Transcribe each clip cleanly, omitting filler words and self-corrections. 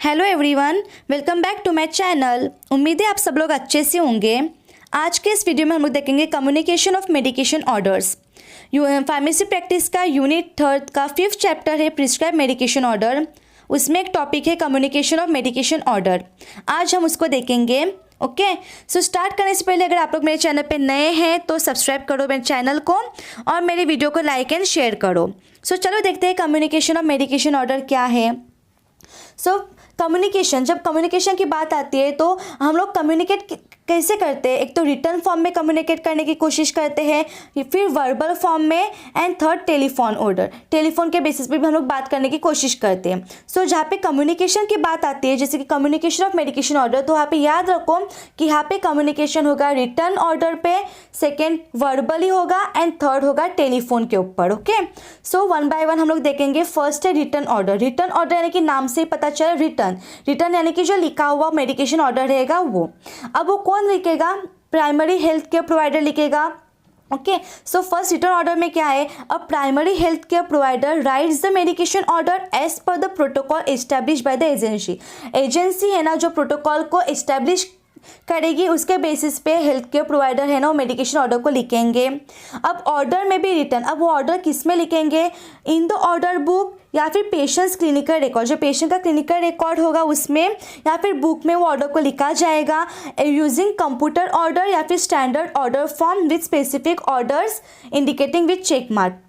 Hello everyone, welcome back to my channel. उम्मीद है आप सब लोग अच्छे से होंगे। आज के इस वीडियो में हम लोग देखेंगे communication of medication orders. Pharmacy practice का यूनिट 3 का 5th चैप्टर है प्रिस्क्राइब मेडिकेशन ऑर्डर। उसमें एक टॉपिक है कम्युनिकेशन ऑफ मेडिकेशन ऑर्डर। आज हम उसको देखेंगे। ओके, सो स्टार्ट करने से पहले अगर आप लोग मेरे चैनल पे नए हैं तो सब्सक्राइब करो मेरे चैनल को और मेरे वीडियो को लाइक एंड शेयर करो। सो चलो देखते हैं कम्युनिकेशन ऑफ मेडिकेशन ऑर्डर क्या है। सो कम्युनिकेशन, जब कम्युनिकेशन की बात आती है तो हम लोग कम्युनिकेट कैसे करते हैं। एक तो रिटर्न फॉर्म में कम्युनिकेट करने की कोशिश करते हैं, फिर वर्बल फॉर्म में, and third telephone order, telephone के बेसिस पे भी हम लोग बात करने की कोशिश करते हैं। सो जहाँ पे कम्युनिकेशन की बात आती है, जैसे कि कम्युनिकेशन ऑफ मेडिकेशन ऑर्डर, तो यहाँ पे याद रखो कि यहाँ पे कम्युनिकेशन होगा रिटर्न ऑर्डर पे, सेकेंड वर्बली होगा एंड थर्ड होगा टेलीफोन के ऊपर। Okay, so one by one हम लोग देखेंगे। फर्स्ट है रिटर्न ऑर्डर। रिटर्न ऑर्डर यानी कि नाम से ही पता चला रिटर्न यानी कि जो लिखा हुआ मेडिकेशन ऑर्डर रहेगा वो। अब वो कौन लिखेगा? प्राइमरी हेल्थ केयर प्रोवाइडर लिखेगा। Okay, so first written order में क्या है? A primary health care provider writes the medication order as per the protocol establish by the agency. Agency है ना जो प्रोटोकॉल को एस्टैब्लिश करेगी, उसके बेसिस पे हेल्थ केयर प्रोवाइडर है ना वो मेडिकेशन ऑर्डर को लिखेंगे। अब ऑर्डर में भी रिटर्न, अब वो ऑर्डर किस में लिखेंगे? इन द ऑर्डर बुक या फिर पेशेंट्स क्लिनिकल रिकॉर्ड, जो पेशेंट का क्लिनिकल रिकॉर्ड होगा उसमें, या फिर बुक में वो ऑर्डर को लिखा जाएगा। यूजिंग कंप्यूटर ऑर्डर या फिर standard order form with specific orders indicating with check mark.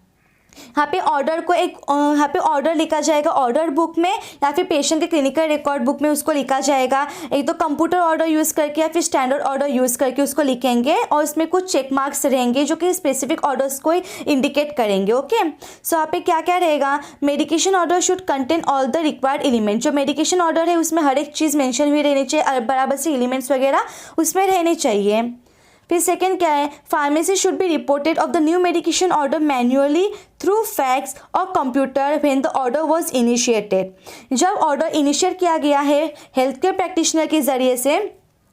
यहाँ पे ऑर्डर को यहाँ पे ऑर्डर लिखा जाएगा ऑर्डर बुक में या फिर पेशेंट के क्लिनिकल रिकॉर्ड बुक में उसको लिखा जाएगा। एक तो कंप्यूटर ऑर्डर यूज़ करके या फिर स्टैंडर्ड ऑर्डर यूज़ करके उसको लिखेंगे और इसमें कुछ चेक मार्क्स रहेंगे जो कि स्पेसिफिक ऑर्डर्स को इंडिकेट करेंगे। ओके, सो यहाँ पे क्या क्या रहेगा? Medication order should contain all the required element. जो मेडिकेशन ऑर्डर है उसमें हर एक चीज़ मेंशन हुई रहनी चाहिए, बराबर से एलिमेंट्स वगैरह उसमें रहने चाहिए। फिर सेकेंड क्या है? Pharmacy should be reported of the new medication order manually through fax और computer when the order was initiated. जब ऑर्डर इनिशिएट किया गया है हेल्थ केयर प्रैक्टिशनर के ज़रिए से,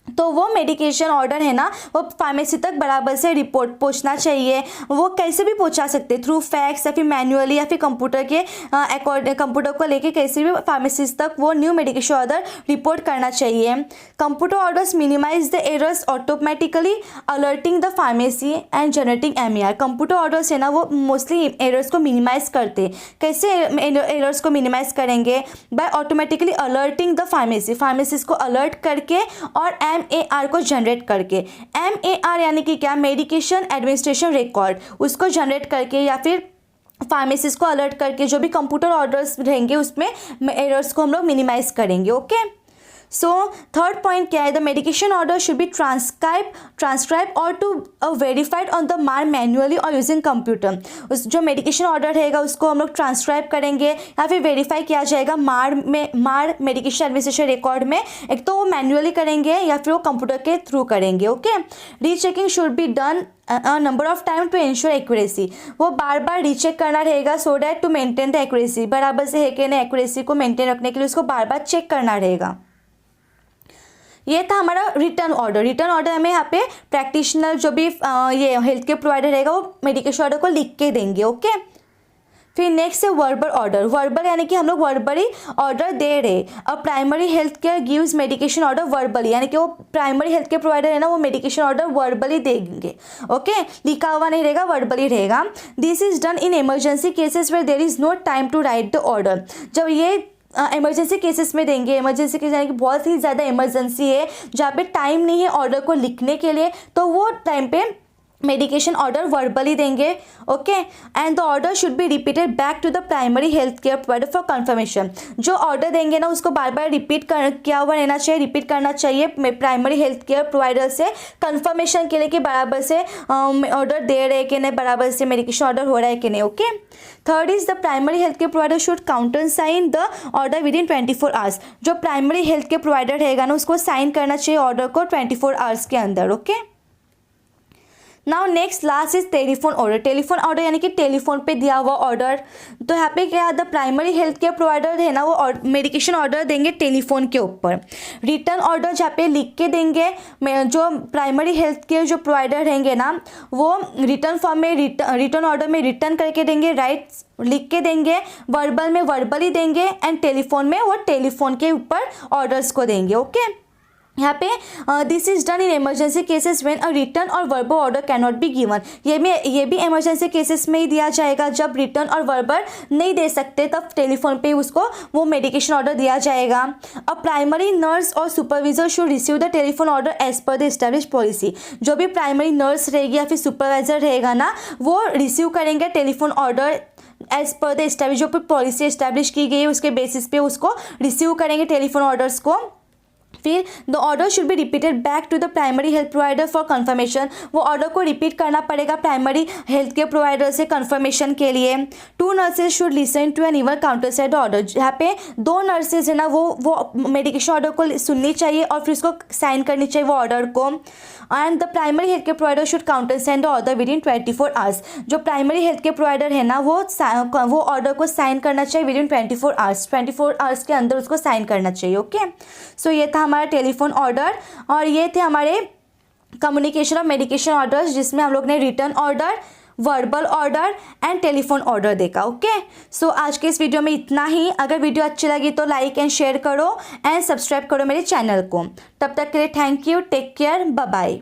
तो वो मेडिकेशन ऑर्डर है ना वो फार्मेसी तक बराबर से रिपोर्ट पहुंचना चाहिए। वो कैसे भी पहुंचा सकते, थ्रू फैक्स या फिर मैन्युअली या फिर कंप्यूटर के कंप्यूटर को लेके कैसे भी फार्मेसिस्ट तक वो न्यू मेडिकेशन ऑर्डर रिपोर्ट करना चाहिए। Computer orders minimise the errors automatically alerting the pharmacy and generating MER। Computer orders है ना वो मोस्टली एरर्स को मिनिमाइज करते। कैसे एरर्स को मिनिमाइज करेंगे? By automatically alerting the pharmacist को अलर्ट करके और MAR को जनरेट करके। MAR यानी कि क्या? मेडिकेशन एडमिनिस्ट्रेशन रिकॉर्ड, उसको जनरेट करके या फिर फार्मेसिस्ट को अलर्ट करके जो भी कंप्यूटर ऑर्डर्स रहेंगे उसमें एरर्स को हम लोग मिनिमाइज करेंगे। ओके, सो थर्ड पॉइंट क्या है? The medication order should B transcribe और टू वेरीफाइड ऑन द मार मैन्युअली और यूजिंग कंप्यूटर। उस जो मेडिकेशन ऑर्डर रहेगा उसको हम लोग ट्रांसक्राइब करेंगे या फिर वेरीफाई किया जाएगा मार मेडिकेशन एडमिनिस्ट्रेशन रिकॉर्ड में। एक तो वो मैन्युअली करेंगे या फिर वो कंप्यूटर के थ्रू करेंगे। Okay, rechecking should be done number of time to ensure accuracy. वो बार बार रीचेक करना रहेगा so that to maintain the accuracy, बराबर से है कि नहीं एक्यूरेसी को मेंटेन रखने के लिए उसको बार बार चेक करना रहेगा। ये था हमारा रिटर्न ऑर्डर। रिटर्न ऑर्डर में यहाँ पे प्रैक्टिशनर जो भी ये हेल्थ केयर प्रोवाइडर रहेगा वो मेडिकेशन ऑर्डर को लिख के देंगे। ओके, फिर नेक्स्ट है वर्बल ऑर्डर। वर्बल यानी कि हम लोग वर्बली ऑर्डर दे रहे। अब primary health care gives medication order verbally, यानी कि वो प्राइमरी हेल्थ केयर प्रोवाइडर है ना वो मेडिकेशन ऑर्डर वर्बली देंगे। ओके, लिखा हुआ नहीं रहेगा, वर्बली रहेगा। This is done in emergency cases where there is no time to write the order. जब ये इमरजेंसी केसेस में देंगे, इमरजेंसी केस यानी कि बहुत ही ज़्यादा इमरजेंसी है जहाँ पे टाइम नहीं है ऑर्डर को लिखने के लिए, तो वो टाइम पे मेडिकेशन ऑर्डर वर्बली देंगे। Okay, and the order should be repeated back to the primary health care provider for confirmation. जो ऑर्डर देंगे ना उसको बार बार किया हुआ रहना चाहिए, रिपीट करना चाहिए प्राइमरी हेल्थ केयर प्रोवाइडर से कंफर्मेशन के लिए कि बराबर से ऑर्डर दे रहे कि नहीं, बराबर से मेडिकेशन ऑर्डर हो रहा है कि नहीं। Okay, third is the primary health care provider should countersign the order within 24 hours. जो प्राइमरी हेल्थ केयर प्रोवाइडर रहेगा ना उसको साइन करना चाहिए ऑर्डर को 24 आवर्स के अंदर। Okay, now next last is telephone order. Telephone order यानी कि टेलीफोन पे दिया हुआ ऑर्डर। तो यहाँ पे क्या, the primary health care provider है ना, वो मेडिकेशन ऑर्डर देंगे टेलीफोन के ऊपर। रिटर्न ऑर्डर जहाँ पे लिख के देंगे, जो प्राइमरी हेल्थ केयर जो प्रोवाइडर रहेंगे ना, वो रिटर्न फॉर्म में रिटर्न ऑर्डर में रिटर्न करके देंगे, राइट्स लिख के देंगे, वर्बल में वर्बली देंगे, एंड टेलीफोन में वो टेलीफोन के ऊपर ऑर्डर्स को देंगे। ओके, यहाँ पे this is done in emergency cases when a written और verbal order can not be given. ये भी इमरजेंसी केसेस में ही दिया जाएगा, जब रिटर्न और वर्बल नहीं दे सकते तब टेलीफोन पे उसको वो मेडिकेशन ऑर्डर दिया जाएगा। अ प्राइमरी नर्स और supervisor should receive the telephone order as per the establish policy. जो भी प्राइमरी नर्स रहेगी या फिर सुपरवाइजर रहेगा ना, वो रिसीव करेंगे telephone order as per the establish, जो पॉलिसी एस्टैब्लिश की गई है उसके बेसिस पे उसको रिसीव करेंगे टेलीफोन ऑर्डर्स को। फिर the order should be repeated back to the primary health provider for confirmation. वो ऑर्डर को रिपीट करना पड़ेगा प्राइमरी हेल्थ केयर प्रोवाइडर से कंफर्मेशन के लिए। 2 nurses should listen to an ever counter side order. यहाँ पे 2 नर्सेज है ना, वो मेडिकेशन ऑर्डर को सुननी चाहिए और फिर उसको साइन करनी चाहिए वो ऑर्डर को। And the primary health care provider should countersign the order within 24 hours. जो प्राइमरी हेल्थ केयर प्रोवाइडर है ना, वो ऑर्डर को साइन करना चाहिए विद इन 24 आवर्स। 24 आवर्स के अंदर उसको साइन करना चाहिए। ओके, सो ये था हमारा टेलीफोन ऑर्डर, और ये थे हमारे कम्युनिकेशन ऑफ मेडिकेशन ऑर्डर्स, जिसमें हम लोग ने return order, verbal order and telephone order देखा। ओके, सो आज के इस वीडियो में इतना ही। अगर वीडियो अच्छी लगी तो लाइक एंड शेयर करो एंड सब्सक्राइब करो मेरे चैनल को। तब तक के लिए thank you, take care, bye bye.